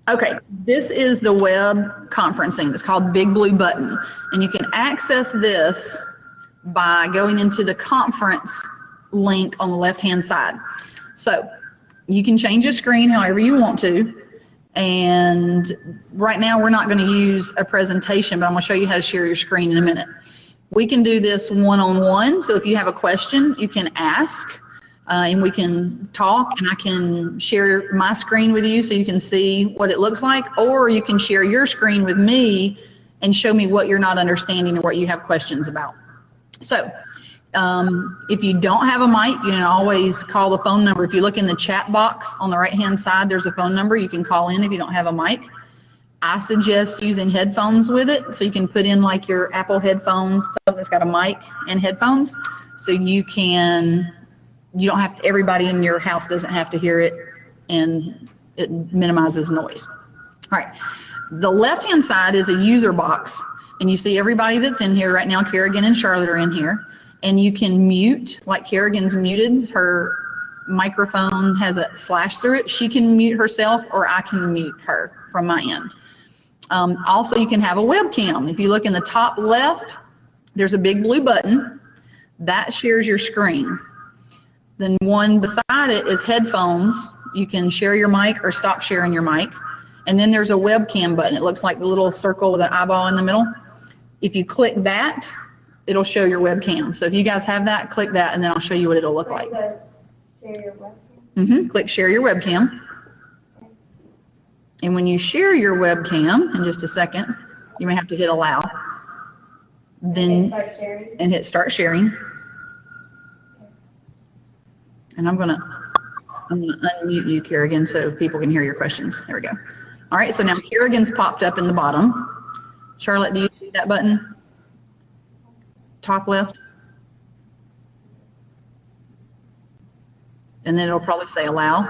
Okay, this is the web conferencing. It's called Big Blue Button. And you can access this by going into the conference link on the left-hand side. So you can change the screen however you want to. And right now we're not going to use a presentation, but I'm going to show you how to share your screen in a minute. We can do this one-on-one. So if you have a question, you can ask. And we can talk, and I can share my screen with you so you can see what it looks like, or you can share your screen with me and show me what you're not understanding or what you have questions about. So if you don't have a mic, you can always call the phone number. If you look in the chat box on the right-hand side, there's a phone number. You can call in if you don't have a mic. I suggest using headphones with it, so you can put in like your Apple headphones, something that's got a mic and headphones, so you don't have to, everybody in your house doesn't have to hear it, and it minimizes noise. All right, the left-hand side is a user box, and you see everybody that's in here right now. Kerrigan and Charlotte are in here, and you can mute, like Kerrigan's muted, her microphone has a slash through it. She can mute herself, or I can mute her from my end. Also, you can have a webcam. If you look in the top left, there's a big blue button. That shares your screen. Then one beside it is headphones. You can share your mic or stop sharing your mic. And then there's a webcam button. It looks like the little circle with an eyeball in the middle. If you click that, it'll show your webcam. So if you guys have that, click that, and then I'll show you what it'll look like. Share your webcam? Click share your webcam. And when you share your webcam, in just a second, you may have to hit allow. Then and hit start sharing. And I'm gonna unmute you, Kerrigan, so people can hear your questions. There we go. All right, so now Kerrigan's popped up in the bottom. Charlotte, do you see that button? Top left? And then it'll probably say allow.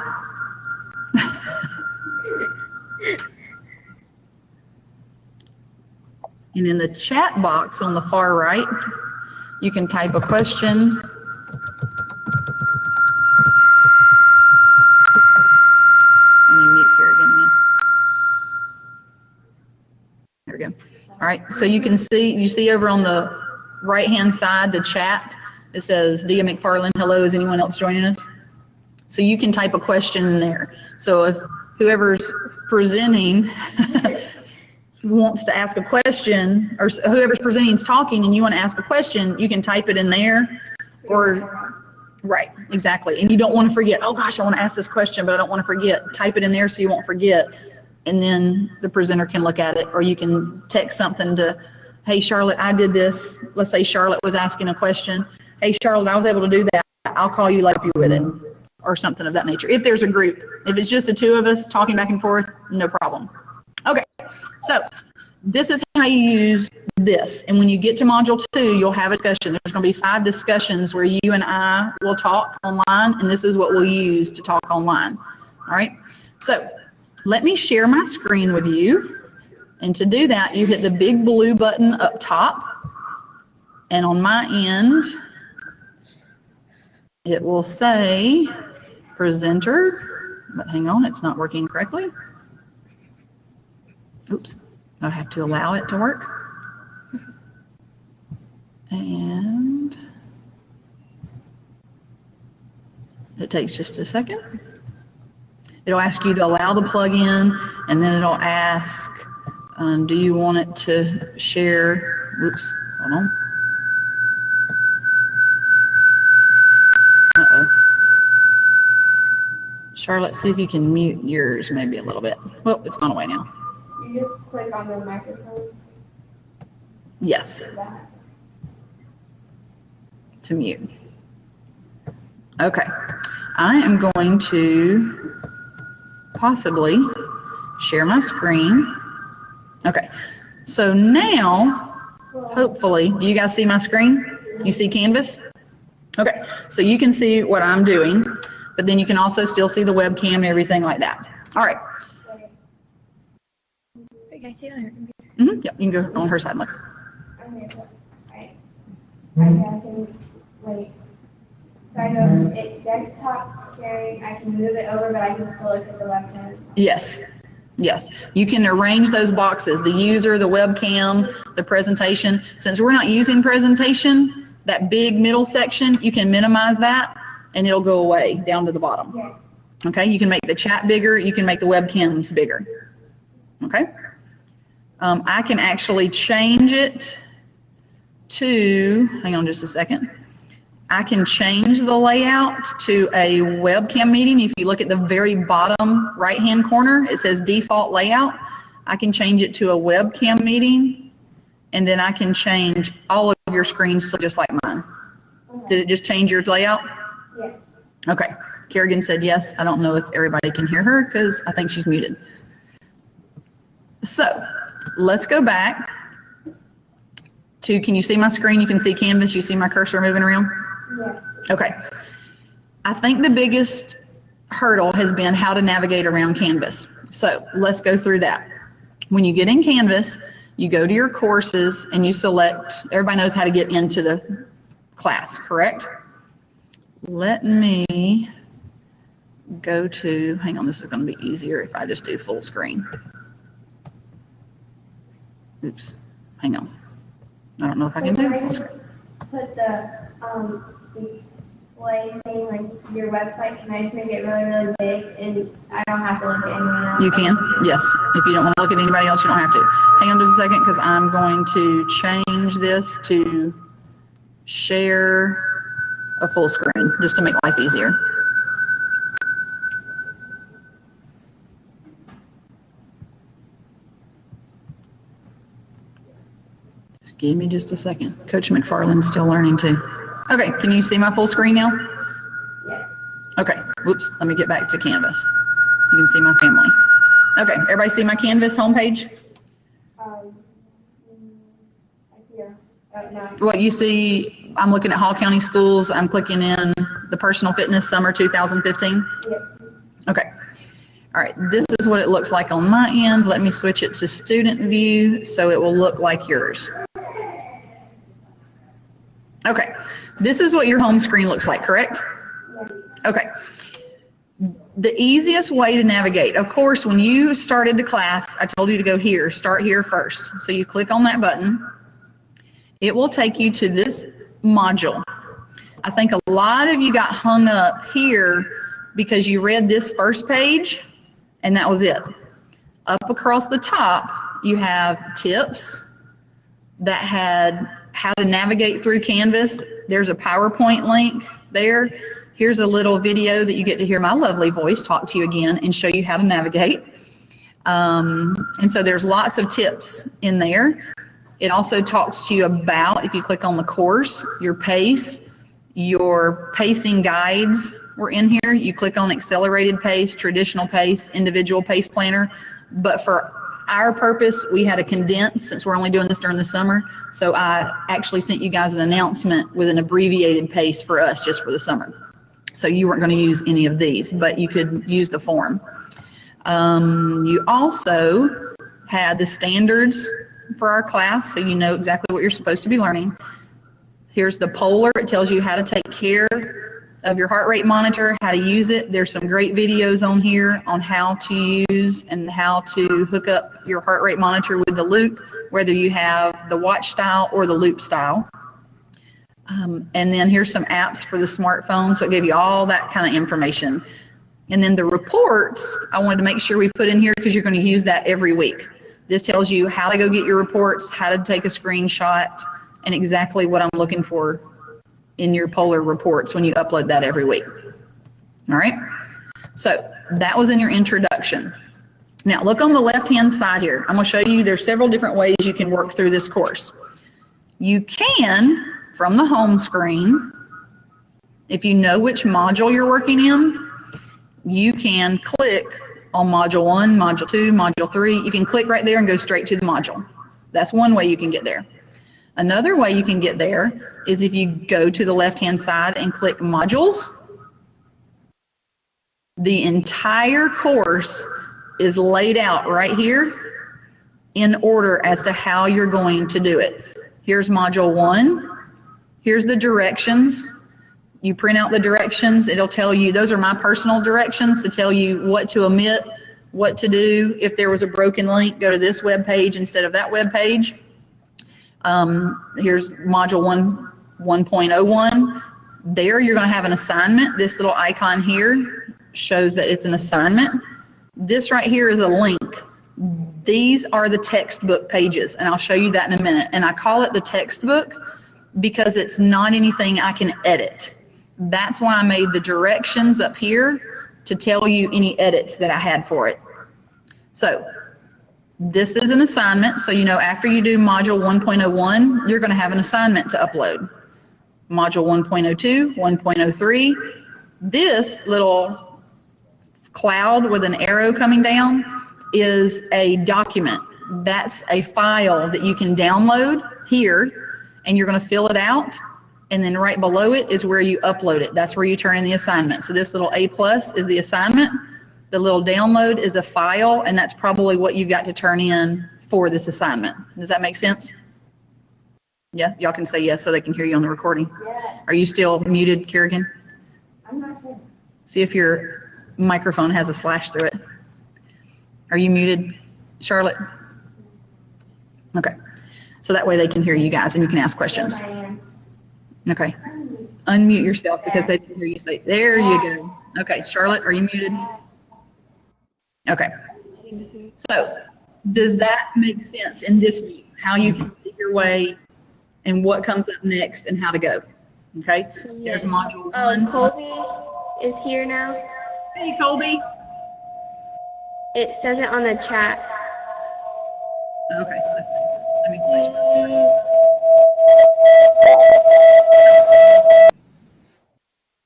And in the chat box on the far right, you can type a question. There we go. All right, so you see over on the right-hand side, the chat, it says, Dia McFarland, hello, is anyone else joining us? So you can type a question in there. So if whoever's presenting wants to ask a question, or whoever's presenting is talking and you want to ask a question, you can type it in there. Or, right, exactly. And you don't want to forget, oh gosh, I want to ask this question, but I don't want to forget. Type it in there so you won't forget. And then the presenter can look at it, or you can text something to, hey Charlotte, I did this. Let's say Charlotte was asking a question. Hey Charlotte, I was able to do that. I'll call you later with it, or something of that nature. If there's a group, if it's just the two of us talking back and forth, no problem. Okay, so this is how you use this. And when you get to module 2, you'll have a discussion. There's going to be 5 discussions where you and I will talk online, and this is what we'll use to talk online. All right, so let me share my screen with you. And to do that, you hit the big blue button up top. And on my end, it will say presenter. But hang on, it's not working correctly. Oops, I have to allow it to work. And it takes just a second. It'll ask you to allow the plug-in, and then it'll ask, do you want it to share? Oops, hold on. Uh-oh. Charlotte, see if you can mute yours maybe a little bit. Well, it's gone away now. You just click on the microphone? Yes. To mute. Okay. I am going to possibly share my screen. Okay. So now, hopefully, do you guys see my screen? You see Canvas? Okay. So you can see what I'm doing, but then you can also still see the webcam and everything like that. All right. Can I see it on your computer? Mm-hmm. Yep, you can go on her side. Look. Okay, right. I can wait. So I know it's desktop sharing. I can move it over, but I can still look at the webcam. Yes. Yes, you can arrange those boxes, the user, the webcam, the presentation. Since we're not using presentation, that big middle section, you can minimize that and it'll go away down to the bottom. Yes. Okay, you can make the chat bigger, you can make the webcams bigger. Okay, I can actually change it to, hang on just a second. I can change the layout to a webcam meeting. If you look at the very bottom right-hand corner, it says default layout. I can change it to a webcam meeting, and then I can change all of your screens to just like mine. Okay. Did it just change your layout? Yes. Okay. Kerrigan said yes. I don't know if everybody can hear her because I think she's muted. So let's go back to, can you see my screen? You can see Canvas. You see my cursor moving around? Yes. Okay. I think the biggest hurdle has been how to navigate around Canvas. So let's go through that. When you get in Canvas, you go to your courses and you select, everybody knows how to get into the class, correct? Let me go to, hang on, this is going to be easier if I just do full screen. Oops, hang on. I don't know if I can do full screen. Put the display thing, like your website, can I just make it really, really big and I don't have to look at anyone else? You can, yes. If you don't want to look at anybody else, you don't have to. Hang on just a second because I'm going to change this to share a full screen just to make life easier. Just give me just a second. Coach McFarland's still learning too. Okay, can you see my full screen now? Yes. Okay, whoops, let me get back to Canvas. You can see my family. Okay, everybody see my Canvas homepage? I see no. What you see, I'm looking at Hall County Schools. I'm clicking in the Personal Fitness Summer 2015. Yes. Okay. All right, this is what it looks like on my end. Let me switch it to student view so it will look like yours. Okay, this is what your home screen looks like, correct? Yes. Okay. The easiest way to navigate, of course, when you started the class, I told you to go here, start here first. So you click on that button. It will take you to this module. I think a lot of you got hung up here because you read this first page and that was it. Up across the top, you have tips that had how to navigate through Canvas. There's a PowerPoint link there. Here's a little video that you get to hear my lovely voice talk to you again and show you how to navigate. And so there's lots of tips in there. It also talks to you about, if you click on the course, your pace, your pacing guides were in here. You click on accelerated pace, traditional pace, individual pace planner. But for our purpose, we had a condense since we're only doing this during the summer. So I actually sent you guys an announcement with an abbreviated pace for us just for the summer. So you weren't going to use any of these, but you could use the form. You also had the standards for our class, so you know exactly what you're supposed to be learning. Here's the polar. It tells you how to take care of your heart rate monitor, how to use it. There's some great videos on here on how to use and how to hook up your heart rate monitor with the Loop, whether you have the watch style or the Loop style. And then here's some apps for the smartphone, so it gave you all that kind of information. And then the reports, I wanted to make sure we put in here because you're going to use that every week. This tells you how to go get your reports, how to take a screenshot, and exactly what I'm looking for in your Polar reports when you upload that every week. All right? So that was in your introduction. Now look on the left-hand side here. I'm going to show you there's several different ways you can work through this course. You can, from the home screen, if you know which module you're working in, you can click on Module 1, Module 2, Module 3. You can click right there and go straight to the module. That's one way you can get there. Another way you can get there is if you go to the left-hand side and click Modules. The entire course is laid out right here in order as to how you're going to do it. Here's Module 1. Here's the directions. You print out the directions. It'll tell you, those are my personal directions to tell you what to omit, what to do if there was a broken link. Go to this web page instead of that web page. Here's module 1.01. There you're going to have an assignment. This little icon here shows that it's an assignment. This right here is a link. These are the textbook pages, and I'll show you that in a minute. And I call it the textbook because it's not anything I can edit. That's why I made the directions up here to tell you any edits that I had for it. So this is an assignment, so you know after you do module 1.01, you're going to have an assignment to upload. Module 1.02, 1.03, this little cloud with an arrow coming down is a document. That's a file that you can download here, and you're going to fill it out, and then right below it is where you upload it. That's where you turn in the assignment. So this little A+ is the assignment. The little download is a file, and that's probably what you've got to turn in for this assignment. Does that make sense? Yeah, y'all can say yes so they can hear you on the recording. Yes. Are you still muted, Kerrigan? I'm not sure. See if your microphone has a slash through it. Are you muted, Charlotte? Okay. So that way they can hear you guys and you can ask questions. Yes, I am. Okay. Unmute yourself because they can hear you say, there you go. Okay, Charlotte, are you muted? Okay. So does that make sense in this view? How you can see your way and what comes up next and how to go? Okay. Yes. There's module 1. Colby is here now. Hey, Colby. It says it on the chat. Okay. Let me flash my screen.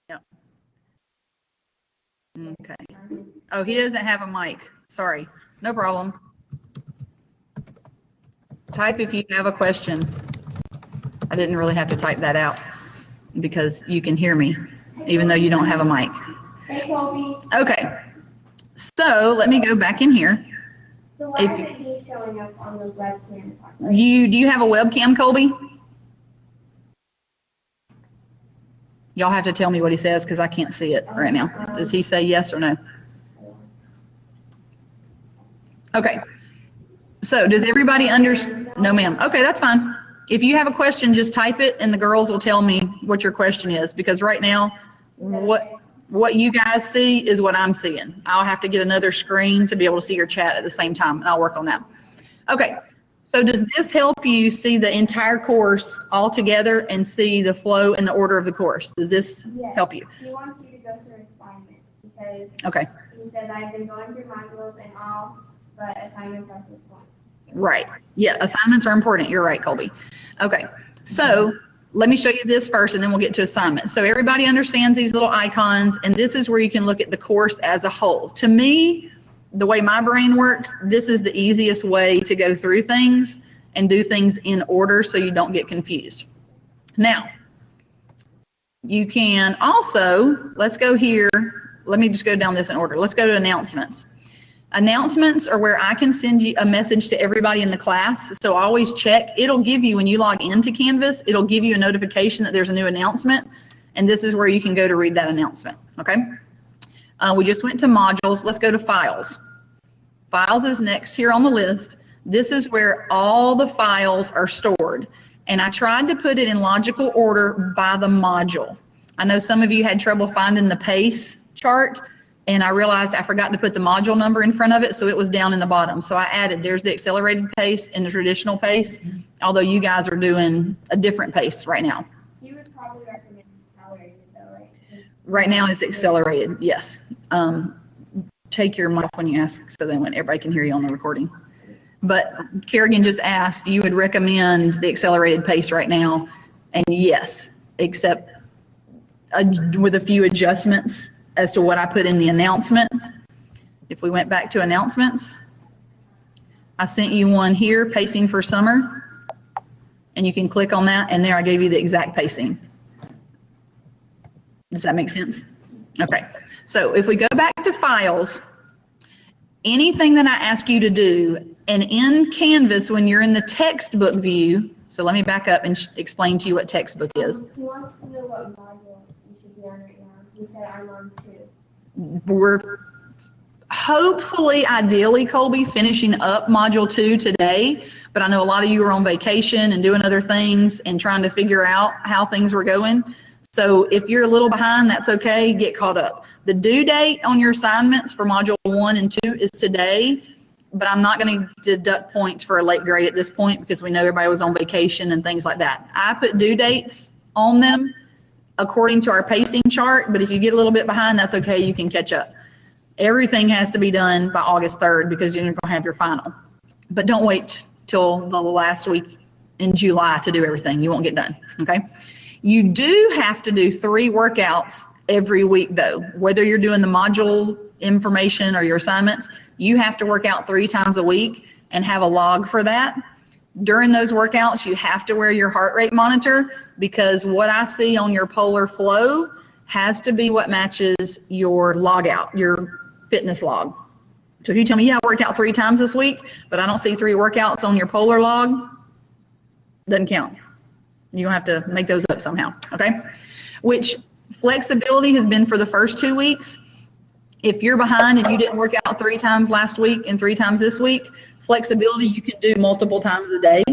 Yep. Okay. Oh, he doesn't have a mic. Sorry. No problem. Type if you have a question. I didn't really have to type that out because you can hear me, even though you don't have a mic. Hey, Colby. Okay. So let me go back in here. So why isn't he showing up on the webcam? Do you have a webcam, Colby? Y'all have to tell me what he says because I can't see it right now. Does he say yes or no? Okay. So does everybody understand? No, ma'am. Okay, that's fine. If you have a question, just type it and the girls will tell me what your question is, because right now what you guys see is what I'm seeing. I'll have to get another screen to be able to see your chat at the same time, and I'll work on that. Okay. So does this help you see the entire course all together and see the flow and the order of the course? Does this help you? He wants you to go through assignments because Okay. he says I've been going through modules and all, but assignments are the point. Right. Yeah, assignments are important. You're right, Colby. Okay. So let me show you this first and then we'll get to assignments. So everybody understands these little icons, and this is where you can look at the course as a whole. To me, the way my brain works, this is the easiest way to go through things and do things in order so you don't get confused. Now, you can also, let's go here. Let me just go down this in order. Let's go to announcements. Announcements are where I can send you a message to everybody in the class. So always check. It'll give you, when you log into Canvas, it'll give you a notification that there's a new announcement. And this is where you can go to read that announcement. Okay. We just went to modules. Let's go to files. Files is next here on the list. This is where all the files are stored. And I tried to put it in logical order by the module. I know some of you had trouble finding the PACE chart, and I realized I forgot to put the module number in front of it, so it was down in the bottom. So I added, there's the accelerated PACE and the traditional PACE, although you guys are doing a different PACE right now. You would probably recommend accelerated though, right? Right now it's accelerated, yes. Take your mic when you ask so then when everybody can hear you on the recording. But Kerrigan just asked, you would recommend the accelerated PACE right now, and yes, except with a few adjustments as to what I put in the announcement. If we went back to announcements, I sent you one here, pacing for summer, and you can click on that, and there I gave you the exact pacing. Does that make sense? Okay. So if we go back to files, anything that I ask you to do, and in Canvas when you're in the textbook view, so let me back up and explain to you what textbook is. He wants to know what module you should be on right now. He said I'm on 2. hopefully, ideally, Colby, finishing up Module 2 today, but I know a lot of you are on vacation and doing other things and trying to figure out how things were going. So if you're a little behind, that's okay, get caught up. The due date on your assignments for Module 1 and 2 is today, but I'm not going to deduct points for a late grade at this point because we know everybody was on vacation and things like that. I put due dates on them according to our pacing chart, but if you get a little bit behind, that's okay, you can catch up. Everything has to be done by August 3rd because you're going to have your final. But don't wait till the last week in July to do everything. You won't get done, okay? You do have to do 3 workouts every week though. Whether you're doing the module information or your assignments, you have to work out 3 times a week and have a log for that. During those workouts, you have to wear your heart rate monitor because what I see on your Polar Flow has to be what matches your log out, your fitness log. So if you tell me, yeah, I worked out 3 times this week, but I don't see 3 workouts on your Polar log, doesn't count. You don't have to make those up somehow, okay? Which flexibility has been for the first 2 weeks. If you're behind and you didn't work out 3 times last week and 3 times this week, flexibility you can do multiple times a day.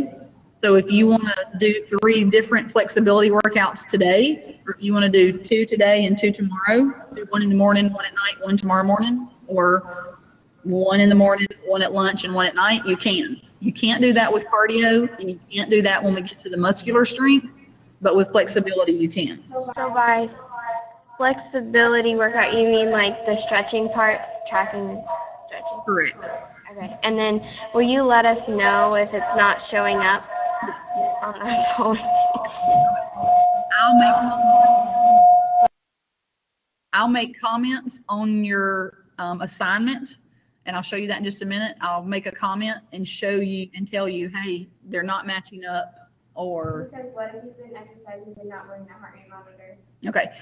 So if you want to do 3 different flexibility workouts today, or if you want to do 2 today and 2 tomorrow, do 1 in the morning, 1 at night, 1 tomorrow morning, or 1 in the morning, 1 at lunch, and 1 at night, you can. You can't do that with cardio, and you can't do that when we get to the muscular strength, but with flexibility you can. So by flexibility workout, you mean like the stretching part, tracking stretching? Correct. Okay. And then will you let us know if it's not showing up on our phone? I'll make comments on your assignment, and I'll show you that in just a minute. I'll make a comment and show you and tell you, hey, they're not matching up, or. It says, what if you've been exercising but not wearing the heart rate monitor? Okay.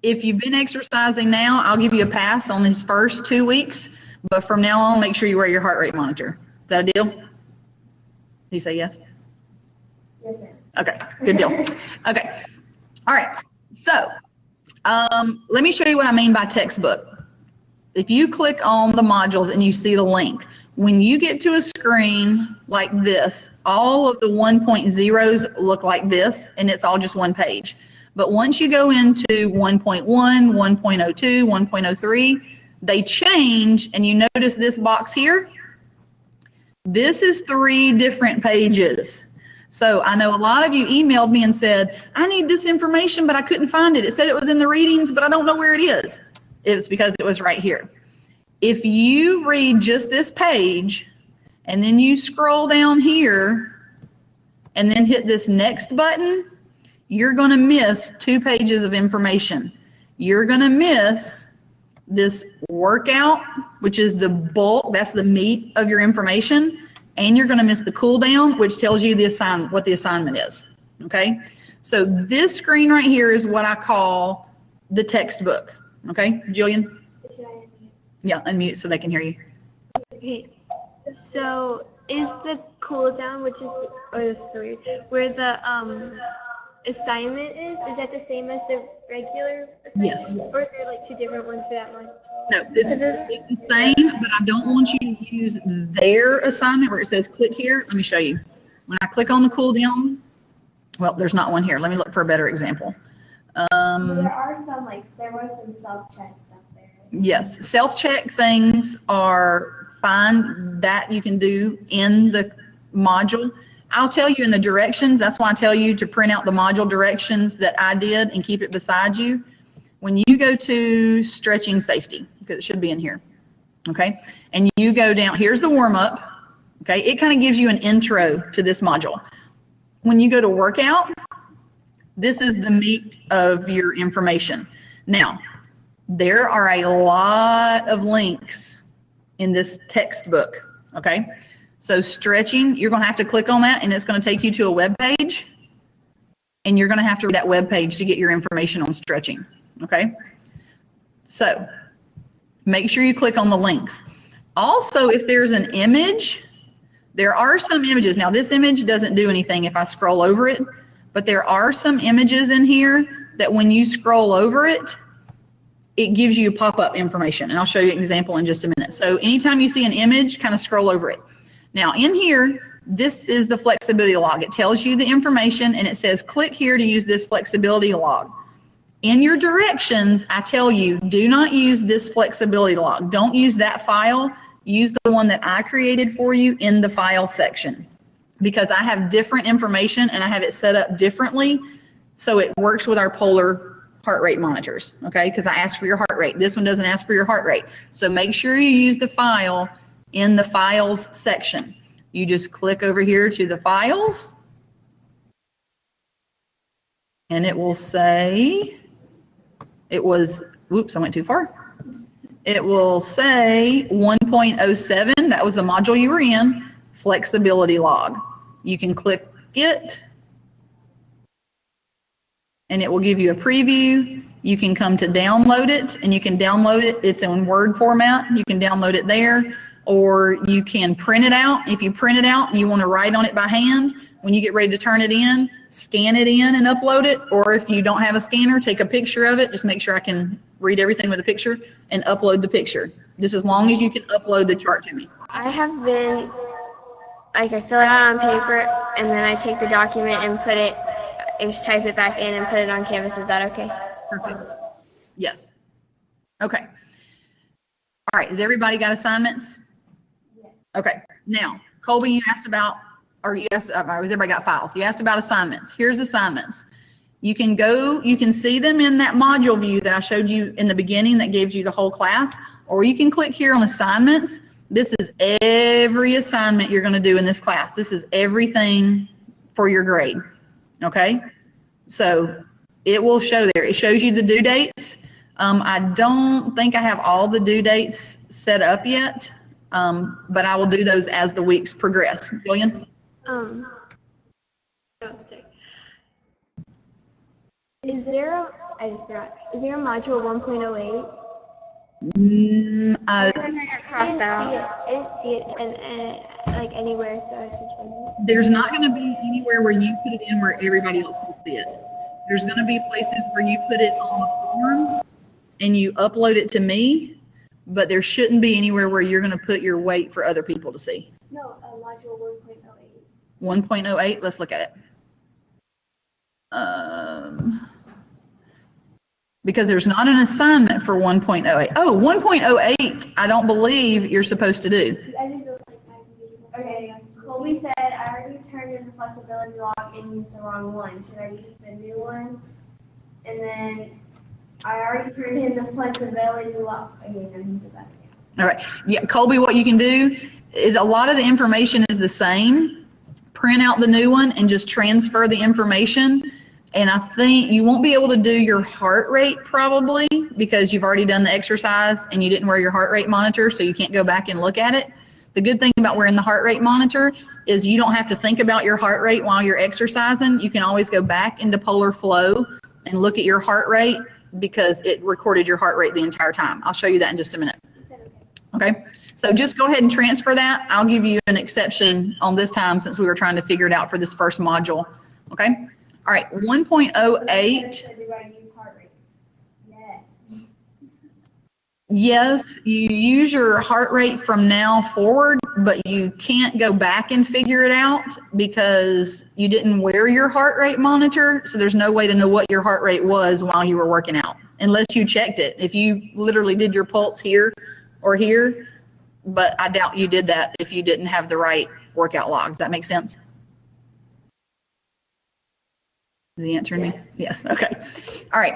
If you've been exercising now, I'll give you a pass on these first 2 weeks, but from now on, make sure you wear your heart rate monitor. Is that a deal? Do you say yes? Yes, ma'am. Okay, good deal. Okay. All right. So let me show you what I mean by textbook. If you click on the modules and you see the link, when you get to a screen like this, all of the 1.0s look like this, and it's all just one page. But once you go into 1.1, 1.02, 1.03, they change, and you notice this box here? This is 3 different pages. So I know a lot of you emailed me and said, I need this information, but I couldn't find it. It said it was in the readings, but I don't know where it is. It's because it was right here. If you read just this page, and then you scroll down here, and then hit this next button, you're going to miss 2 pages of information. You're going to miss this workout, which is the bulk, that's the meat of your information, and you're going to miss the cool down, which tells you what the assignment is. Okay? So this screen right here is what I call the textbook. Okay, Jillian? Should I unmute? Yeah, unmute so they can hear you. Okay. So is the cool down, which is where the assignment is that the same as the regular assignment? Yes. Or is there like 2 different ones for that one? No, it's the same, but I don't want you to use their assignment where it says click here. Let me show you. When I click on the cool down, well, there's not one here. Let me look for a better example. There are some, there was some self-check stuff there. Yes, self-check things are fine. That you can do in the module. I'll tell you in the directions. That's why I tell you to print out the module directions that I did and keep it beside you. When you go to stretching safety, because it should be in here, okay, and you go down, here's the warm-up, okay, it kind of gives you an intro to this module. When you go to workout, this is the meat of your information. Now, there are a lot of links in this textbook, okay? So stretching, you're going to have to click on that, and it's going to take you to a web page, and you're going to have to read that web page to get your information on stretching, okay? So make sure you click on the links. Also, if there's an image, there are some images. Now, this image doesn't do anything if I scroll over it, but there are some images in here that when you scroll over it, it gives you pop-up information, and I'll show you an example in just a minute. So anytime you see an image, kind of scroll over it. Now in here, this is the flexibility log. It tells you the information, and it says click here to use this flexibility log. In your directions, I tell you, do not use this flexibility log. Don't use that file. Use the one that I created for you in the file section, because I have different information and I have it set up differently so it works with our polar heart rate monitors, okay? Because I asked for your heart rate. This one doesn't ask for your heart rate. So make sure you use the file in the files section. You just click over here to the files, and it will say, it was, whoops, I went too far. It will say 1.07, that was the module you were in, flexibility log. You can click it, and it will give you a preview. You can come to download it, and you can download it. It's in Word format. You can download it there, or you can print it out. If you print it out and you want to write on it by hand, when you get ready to turn it in, scan it in and upload it. Or if you don't have a scanner, take a picture of it. Just make sure I can read everything with a picture and upload the picture. Just as long as you can upload the chart to me. I have been, like, I fill it out on paper, and then I take the document and put it, I just type it back in and put it on Canvas. Is that okay? Perfect. Yes. Okay. All right. Has everybody got assignments? Yes. Okay. Now, Colby, you asked about, or you asked, has everybody got files? You asked about assignments. Here's assignments. You can go, you can see them in that module view that I showed you in the beginning that gives you the whole class, or you can click here on assignments. This is every assignment you're going to do in this class. This is everything for your grade. Okay? So it will show there. It shows you the due dates. I don't think I have all the due dates set up yet, but I will do those as the weeks progress. Julian? Okay. Is there a module 1.08? I Crossed out. I didn't see it like anywhere, so I was just wondering. There's not going to be anywhere where you put it in where everybody else can see it. There's going to be places where you put it on the form and you upload it to me, but there shouldn't be anywhere where you're going to put your weight for other people to see. No, module 1.08. 1.08, let's look at it. Because there's not an assignment for 1.08. Oh, 1.08, I don't believe you're supposed to do. Okay, Colby said I already turned in the flexibility log and used the wrong one. Should I use the new one? And then I already turned in the flexibility log. Okay, then do that again. All right. Yeah, Colby, what you can do is a lot of the information is the same. Print out the new one and just transfer the information. And I think you won't be able to do your heart rate probably because you've already done the exercise and you didn't wear your heart rate monitor, so you can't go back and look at it. The good thing about wearing the heart rate monitor is you don't have to think about your heart rate while you're exercising. You can always go back into Polar Flow and look at your heart rate because it recorded your heart rate the entire time. I'll show you that in just a minute. Okay, so just go ahead and transfer that. I'll give you an exception on this time since we were trying to figure it out for this first module. Okay, all right, 1.08. Yes, you use your heart rate from now forward, but you can't go back and figure it out because you didn't wear your heart rate monitor, so there's no way to know what your heart rate was while you were working out, unless you checked it. If you literally did your pulse here or here, but I doubt you did that if you didn't have the right workout log. Does that make sense? Is he answering me? Yes, okay. All right,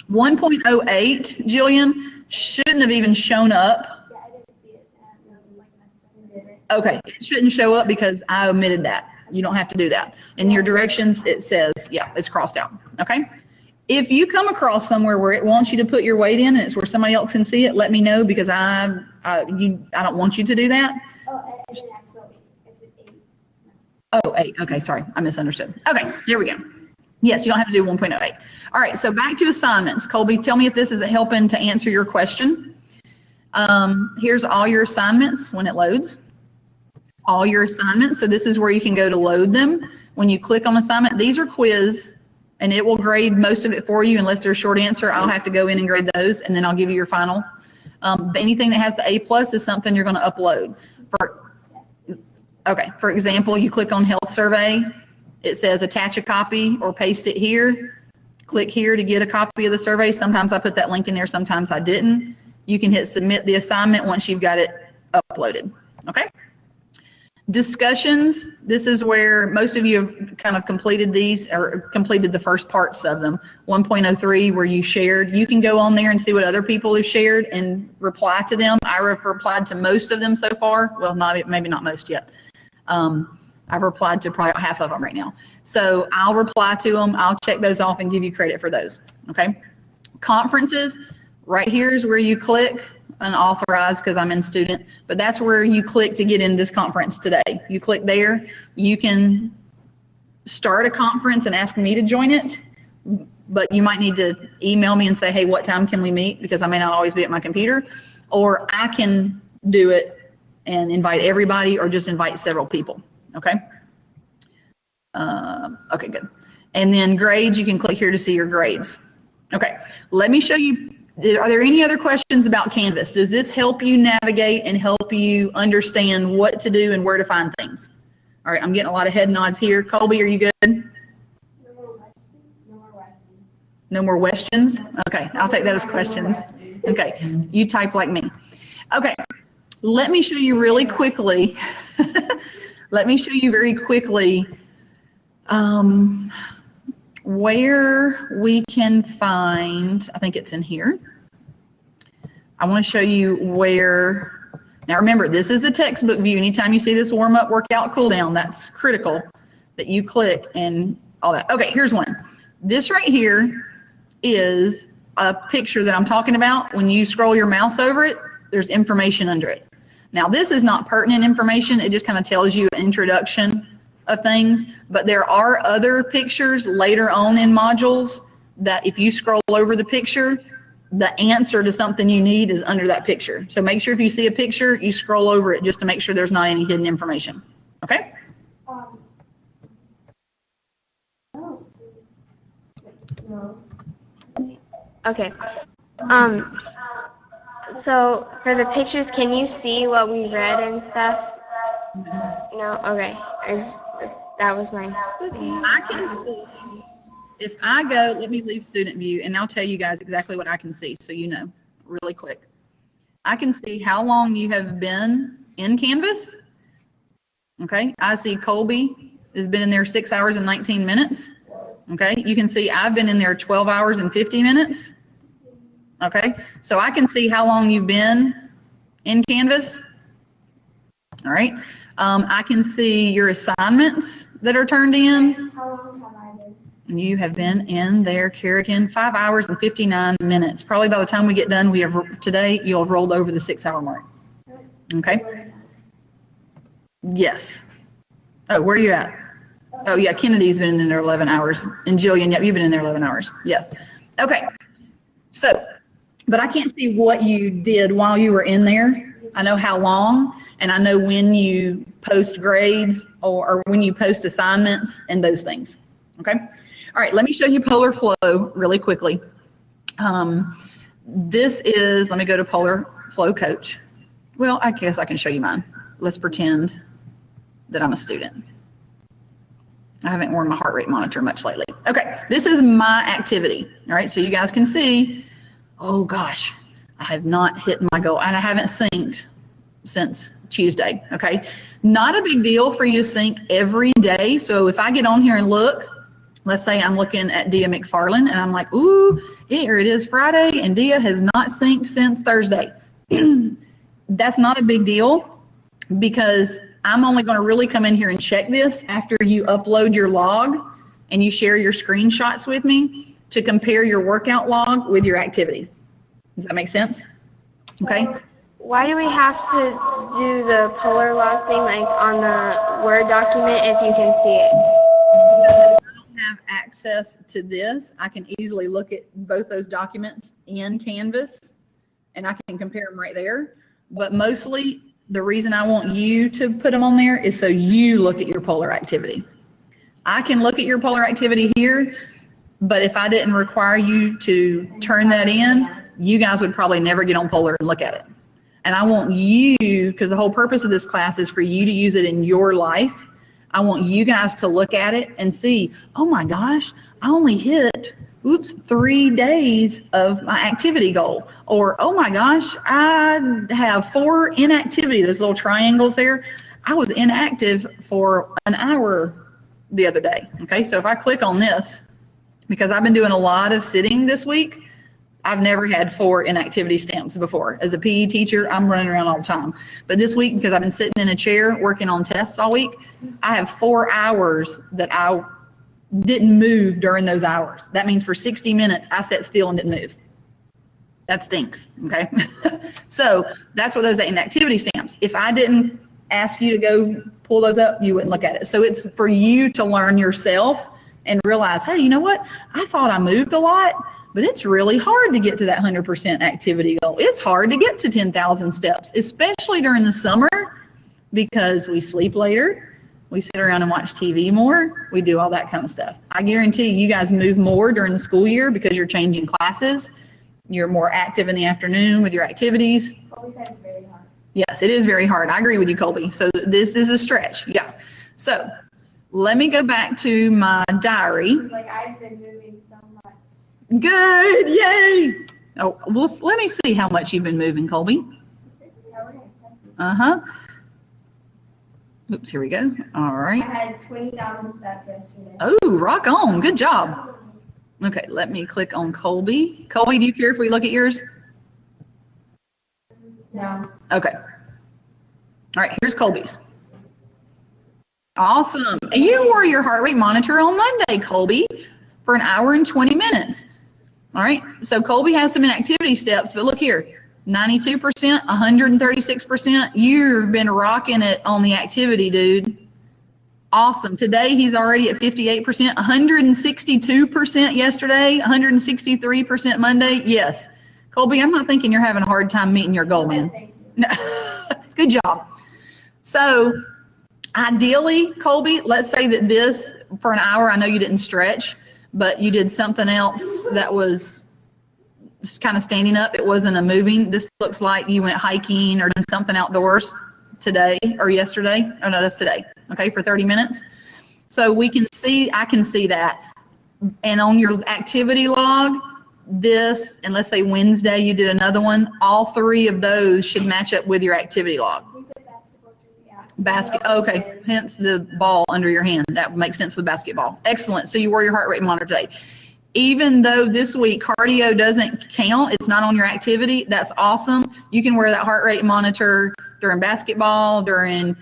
1.08, Jillian, shouldn't have even shown up. Yeah, I didn't see it. Okay, it shouldn't show up because I omitted that. You don't have to do that. In your directions, it says, yeah, it's crossed out, okay? If you come across somewhere where it wants you to put your weight in and it's where somebody else can see it, let me know because I don't want you to do that. Oh, I didn't ask about 8. Is it 8? Oh, 8, okay, sorry, I misunderstood. Okay, here we go. Yes, you don't have to do 1.08. All right, so back to assignments. Colby, tell me if this is helping to answer your question. Here's all your assignments when it loads. All your assignments, so this is where you can go to load them. When you click on assignment, these are quiz and it will grade most of it for you unless there's a short answer. I'll have to go in and grade those, and then I'll give you your final. Anything that has the A+ is something you're going to upload. For example, you click on health survey. It says attach a copy or paste it here. Click here to get a copy of the survey. Sometimes I put that link in there, sometimes I didn't. You can hit submit the assignment once you've got it uploaded. Okay? Discussions, this is where most of you have kind of completed these, or completed the first parts of them. 1.03 where you shared. You can go on there and see what other people have shared and reply to them. I have replied to most of them so far. Well, maybe not most yet. I've replied to probably half of them right now. So I'll reply to them. I'll check those off and give you credit for those. Okay? Conferences, right here is where you click unauthorized because I'm in student, but that's where you click to get in this conference today. You click there. You can start a conference and ask me to join it, but you might need to email me and say, hey, what time can we meet? Because I may not always be at my computer, or I can do it and invite everybody or just invite several people. Okay? Okay, good. And then grades, you can click here to see your grades. Okay, let me show you. Are there any other questions about Canvas? Does this help you navigate and help you understand what to do and where to find things? All right, I'm getting a lot of head nods here. Colby, are you good? No more questions. No more questions? Okay, I'll take that as questions. Okay, you type like me. Okay, let me show you really quickly. Let me show you very quickly where we can find, I think it's in here. I want to show you where, now remember, this is the textbook view. Anytime you see this warm up, workout, cool down, that's critical that you click and all that. Okay, here's one. This right here is a picture that I'm talking about. When you scroll your mouse over it, there's information under it. Now this is not pertinent information. It just kind of tells you an introduction of things, but there are other pictures later on in modules that if you scroll over the picture, the answer to something you need is under that picture. So make sure if you see a picture, you scroll over it just to make sure there's not any hidden information. Okay? No. Okay. So for the pictures, can you see what we read and stuff? No? Okay. That was my... I can see, if I go, let me leave student view, and I'll tell you guys exactly what I can see so you know really quick. I can see how long you have been in Canvas. Okay, I see Colby has been in there 6 hours and 19 minutes. Okay, you can see I've been in there 12 hours and 50 minutes. Okay, so I can see how long you've been in Canvas. All right, I can see your assignments that are turned in. How long have I been? You have been in there, Kerrigan, 5 hours and 59 minutes. Probably by the time we get done, today you'll have rolled over the 6 hour mark. Okay? Yes. Oh, where are you at? Oh, yeah, Kennedy's been in there 11 hours. And Jillian, yep, you've been in there 11 hours. Yes. Okay. So, but I can't see what you did while you were in there. I know how long, and I know when you post grades or when you post assignments and those things. Okay? All right, let me show you Polar Flow really quickly. This is, let me go to Polar Flow Coach. Well, I guess I can show you mine. Let's pretend that I'm a student. I haven't worn my heart rate monitor much lately. Okay, this is my activity. All right, so you guys can see, oh gosh, I have not hit my goal, and I haven't synced since Tuesday. Okay, not a big deal for you to sync every day. So if I get on here and look, let's say I'm looking at Dia McFarland, and I'm like, ooh, here it is Friday, and Dia has not synced since Thursday. That's not a big deal, because I'm only going to really come in here and check this after you upload your log and you share your screenshots with me to compare your workout log with your activity. Does that make sense? Okay. Why do we have to do the polar log thing like on the Word document if you can see it? Because I don't have access to this, I can easily look at both those documents in Canvas and I can compare them right there. But mostly the reason I want you to put them on there is so you look at your polar activity. I can look at your polar activity here, But if I didn't require you to turn that in, you guys would probably never get on Polar and look at it. And I want you, because the whole purpose of this class is for you to use it in your life. I want you guys to look at it and see, oh my gosh, I only hit, 3 days of my activity goal. Or, oh my gosh, I have 4 inactivity, those little triangles there. I was inactive for an hour the other day. Okay, so if I click on this, because I've been doing a lot of sitting this week, I've never had 4 inactivity stamps before. As a PE teacher, I'm running around all the time. But this week, because I've been sitting in a chair working on tests all week, I have 4 hours that I didn't move during those hours. That means for 60 minutes, I sat still and didn't move. That stinks, okay? So that's what those inactivity stamps. If I didn't ask you to go pull those up, you wouldn't look at it. So it's for you to learn yourself and realize, hey, you know what? I thought I moved a lot, but it's really hard to get to that 100% activity goal. It's hard to get to 10,000 steps, especially during the summer, because we sleep later, we sit around and watch TV more, we do all that kind of stuff. I guarantee you guys move more during the school year because you're changing classes. You're more active in the afternoon with your activities. Colby said it's very hard. Yes, it is very hard. I agree with you, Colby. So this is a stretch. Yeah. So let me go back to my diary. Like, I've been moving so much. Good. Yay. Oh, well, let me see how much you've been moving, Colby. Uh-huh. Oops, here we go. All I right. had 20,000 steps yesterday. Oh, rock on. Good job. Okay, let me click on Colby. Colby, do you care if we look at yours? No. Okay. All right, here's Colby's. Awesome. And you wore your heart rate monitor on Monday, Colby, for an hour and 20 minutes. All right, so Colby has some inactivity steps, but look here, 92%, 136%. You've been rocking it on the activity, dude. Awesome. Today he's already at 58%, 162% yesterday, 163% Monday. Yes. Colby, I'm not thinking you're having a hard time meeting your goal, man. Good job. So ideally, Colby, let's say that this, for an hour, I know you didn't stretch, but you did something else that was just kind of standing up. It wasn't a moving. This looks like you went hiking or done something outdoors today or yesterday. Oh, no, that's today. Okay, for 30 minutes. So we can see, I can see that. And on your activity log, this, and let's say Wednesday you did another one, all 3 of those should match up with your activity log. Okay, hence the ball under your hand. That would make sense with basketball. Excellent. So you wore your heart rate monitor today. Even though this week cardio doesn't count, it's not on your activity, that's awesome. You can wear that heart rate monitor during basketball, during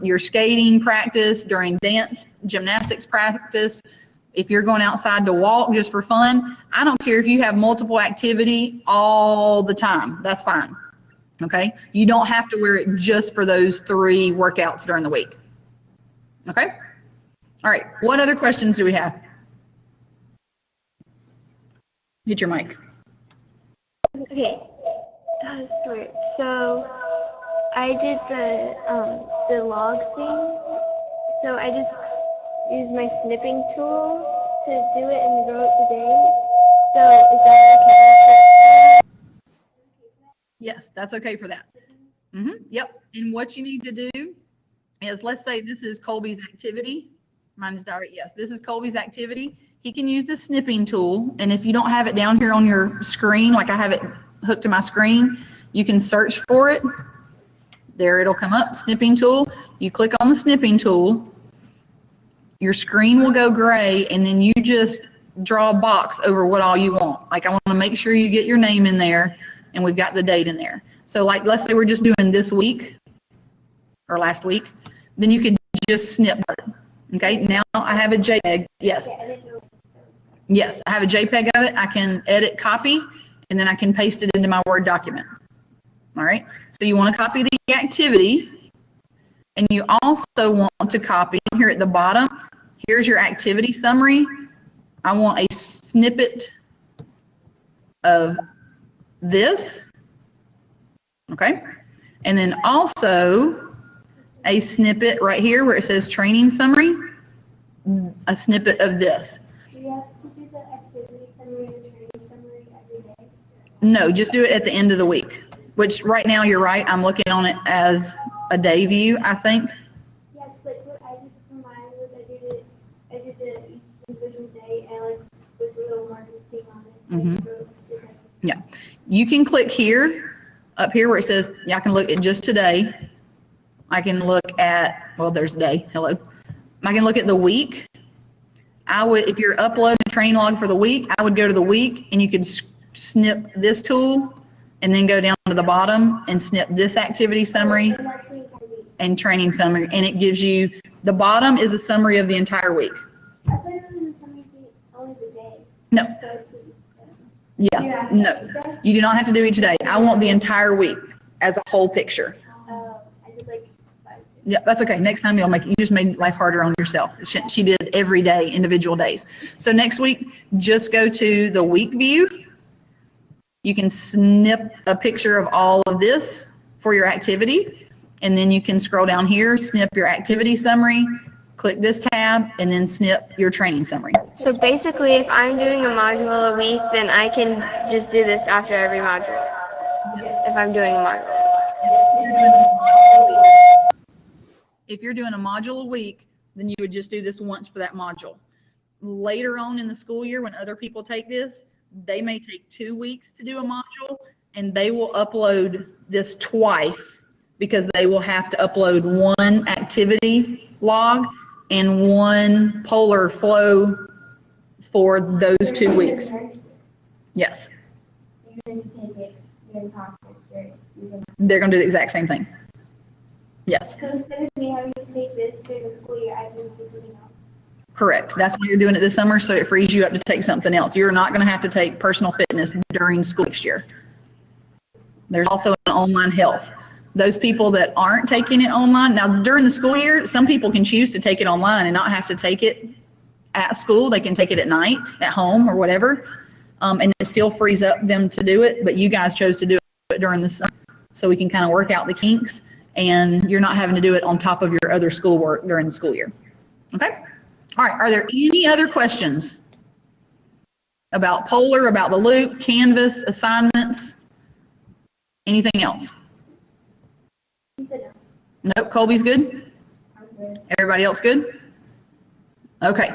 your skating practice, during dance, gymnastics practice. If you're going outside to walk just for fun, I don't care if you have multiple activity all the time. That's fine. Okay? You don't have to wear it just for those 3 workouts during the week. Okay? All right. What other questions do we have? Hit your mic. Okay. So I did the log thing. So I just used my snipping tool to do it and wrote the day. So is that okay? Yes, that's okay for that. Yep. And what you need to do is, let's say this is Colby's activity. Mine is diary. Yes, this is Colby's activity. He can use the snipping tool. And if you don't have it down here on your screen, like I have it hooked to my screen, you can search for it. There it'll come up, snipping tool. You click on the snipping tool. Your screen will go gray, and then you just draw a box over what all you want. Like, I want to make sure you get your name in there, and we've got the date in there. So like, let's say we're just doing this week or last week, then you could just snip it. Okay, now I have a JPEG. Yes. Yes, I have a JPEG of it. I can edit, copy, and then I can paste it into my Word document. All right, so you want to copy the activity, and you also want to copy here at the bottom. Here's your activity summary. I want a snippet of this, okay? And then also a snippet right here where it says training summary, a snippet of this. Do you have to do the No, just do it at the end of the week, which right now you're right. I'm looking on it as a day view, I think. Yeah, it's like what I did for mine was I did the each individual day and like with a little marker thing on it. Mhm. So, okay. Yeah. You can click here, up here where it says, yeah, I can look at just today. I can look at, well, there's day, hello. I can look at the week. I would, if you're uploading a training log for the week, I would go to the week and you could snip this tool and then go down to the bottom and snip this activity summary And that's the entire week. and training summary. And it gives you, the bottom is the summary of the entire week. I thought it was the summary thing, only the day. No, So it's the yeah, no. You do not have to do each day. I want the entire week as a whole picture. I did like 5 days. Yeah, that's okay. Next time you'll make, you just made life harder on yourself. She did every day, individual days. So next week, just go to the week view. You can snip a picture of all of this for your activity. And then you can scroll down here, snip your activity summary, click this tab, and then snip your training summary. So basically, if I'm doing a module a week, then I can just do this after every module. If I'm doing a module. If you're doing a module a week, then you would just do this once for that module. Later on in the school year, when other people take this, they may take 2 weeks to do a module, and they will upload this twice because they will have to upload one activity log and one polar flow for those 2 weeks. Yes, You're going to take it in conference, right? they're going to do the exact same thing. Yes. So instead of me having to take this during the school year, I can do something else. Correct. That's why you're doing it this summer, so it frees you up to take something else. You're not going to have to take personal fitness during school next year. There's also an online health. Those people that aren't taking it online, now during the school year, some people can choose to take it online and not have to take it at school. They can take it at night, at home, or whatever, and it still frees up them to do it, but you guys chose to do it during the summer, so we can kind of work out the kinks, and you're not having to do it on top of your other schoolwork during the school year. Okay? All right, are there any other questions about Polar, about the Loop, Canvas, assignments, anything else? He said no. Nope, Colby's good? I'm good. Everybody else good? Okay.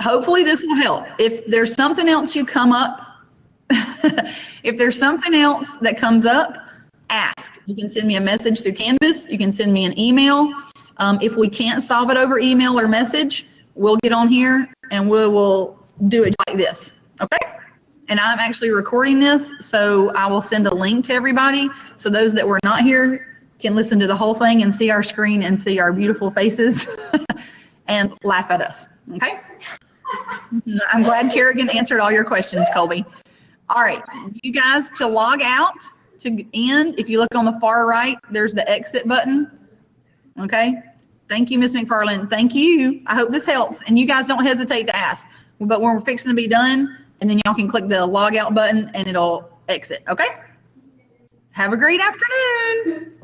Hopefully this will help. If there's something else you come up, if there's something else that comes up, ask. You can send me a message through Canvas. You can send me an email. If we can't solve it over email or message, we'll get on here and we will do it like this, okay? And I'm actually recording this, so I will send a link to everybody, so those that were not here can listen to the whole thing and see our screen and see our beautiful faces and laugh at us, okay? I'm glad Kerrigan answered all your questions, Colby. All right, you guys, to log out, to end, if you look on the far right, there's the exit button, okay? Thank you, Ms. McFarland. Thank you. I hope this helps. And you guys don't hesitate to ask. But we're fixing to be done, and then y'all can click the log out button and it'll exit, okay? Have a great afternoon.